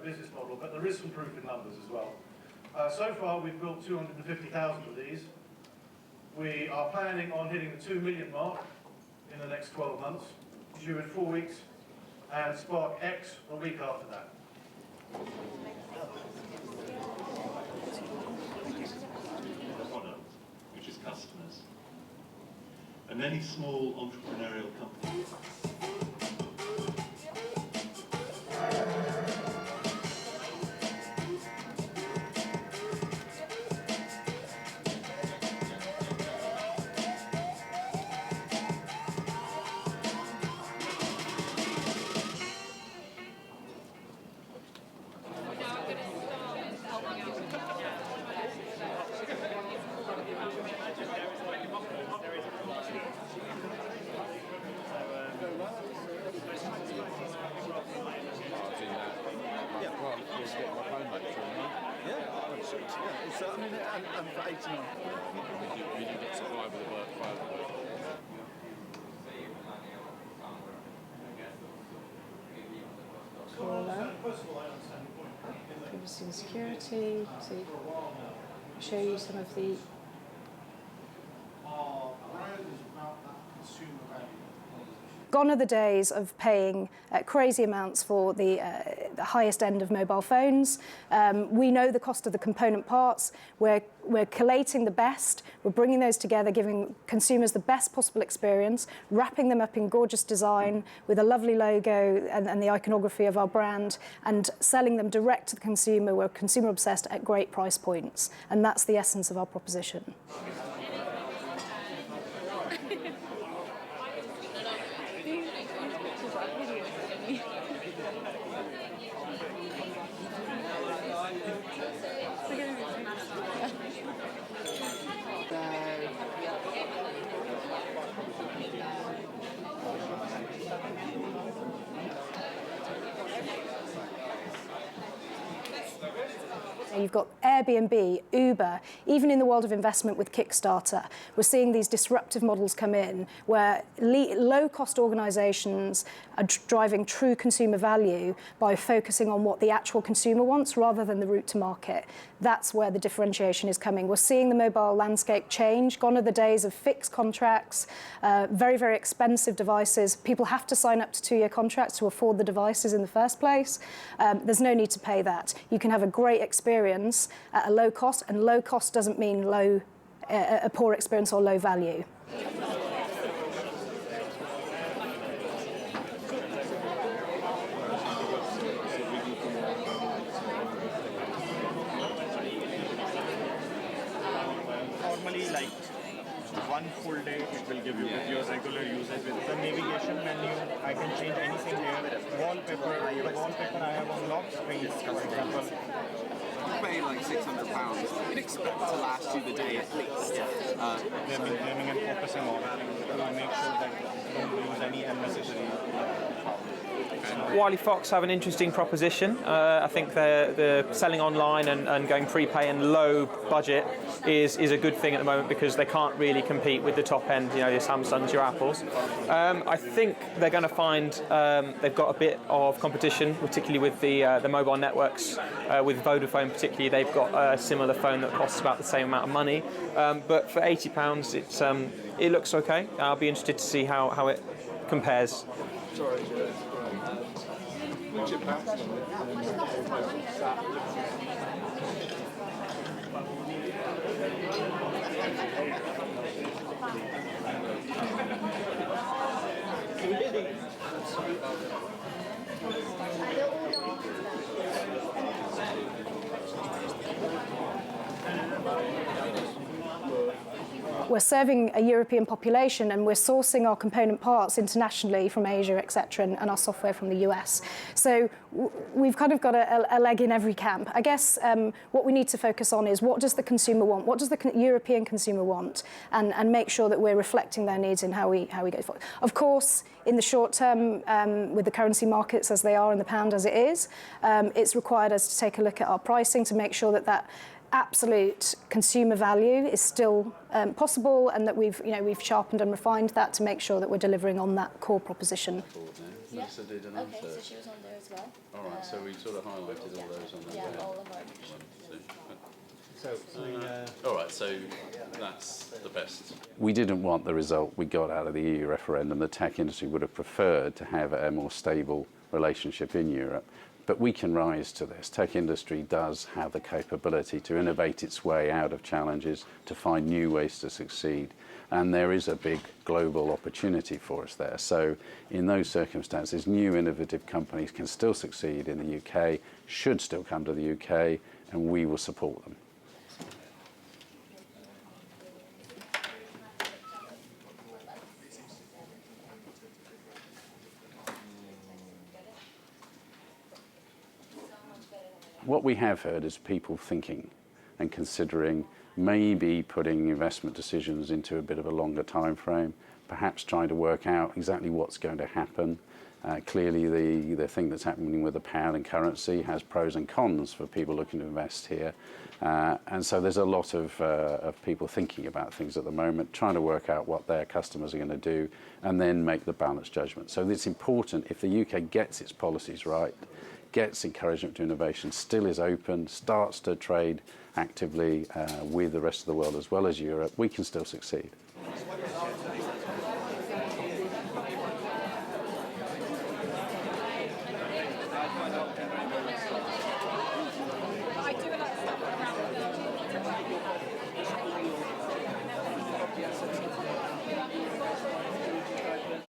business model, but there is some proof in numbers as well. So far, we've built 250,000 of these. We are planning on hitting the 2 million mark in the next 12 months, due in 4 weeks, and Spark X a week after that. Product, which is customers. And many small entrepreneurial companies. Privacy and security. So show you some of the. Gone are the days of paying crazy amounts for the highest end of mobile phones. We know the cost of the component parts. We're collating the best. We're bringing those together, giving consumers the best possible experience, wrapping them up in gorgeous design with a lovely logo and the iconography of our brand, and selling them direct to the consumer. We're consumer obsessed at great price points, and that's the essence of our proposition. You've got Airbnb, Uber, even in the world of investment with Kickstarter, we're seeing these disruptive models come in where low-cost organisations are driving true consumer value by focusing on what the actual consumer wants rather than the route to market. That's where the differentiation is coming. We're seeing the mobile landscape change. Gone are the days of fixed contracts, very, very expensive devices. People have to sign up to 2-year contracts to afford the devices in the first place. There's no need to pay that. You can have a great experience at a low cost, and low cost doesn't mean a poor experience or low value. Normally, like one full day, it will give you with your regular usage. With the navigation menu, I can change anything here. Wallpaper, the wallpaper I have on lock screen, for example. Pay like £600, you'd expect to last you the day at least. They've been planning and focusing on to make sure that you don't use any unnecessary. Wileyfox have an interesting proposition. I think the selling online and going prepay and low budget is a good thing at the moment because they can't really compete with the top end, you know, your Samsungs, your Apples. I think they're going to find they've got a bit of competition, particularly with the mobile networks. With Vodafone particularly, they've got a similar phone that costs about the same amount of money. But for £80, it looks okay. I'll be interested to see how it compares. Sorry. We're serving a European population and we're sourcing our component parts internationally from Asia, etc., and our software from the US. So we've kind of got a leg in every camp. I guess what we need to focus on is what does the consumer want? What does the European consumer want? And make sure that we're reflecting their needs in how we go forward. Of course, in the short term, with the currency markets as they are and the pound as it is, it's required us to take a look at our pricing to make sure that absolute consumer value is still possible, and that we've sharpened and refined that to make sure that we're delivering on that core proposition. Melissa did an Okay, so answer. she was on there as well. All right, so we sort of highlighted all those on there. Yeah, all of our. All right, so that's the best. We didn't want the result we got out of the EU referendum. The tech industry would have preferred to have a more stable relationship in Europe. But we can rise to this. Tech industry does have the capability to innovate its way out of challenges, to find new ways to succeed. And there is a big global opportunity for us there. So in those circumstances, new innovative companies can still succeed in the UK, should still come to the UK, and we will support them. What we have heard is people thinking and considering maybe putting investment decisions into a bit of a longer time frame, perhaps trying to work out exactly what's going to happen. Clearly the thing that's happening with the pound and currency has pros and cons for people looking to invest here. And so there's a lot of people thinking about things at the moment, trying to work out what their customers are going to do and then make the balanced judgment. So it's important if the UK gets its policies right, gets encouragement to innovation, still is open, starts to trade actively with the rest of the world as well as Europe, we can still succeed.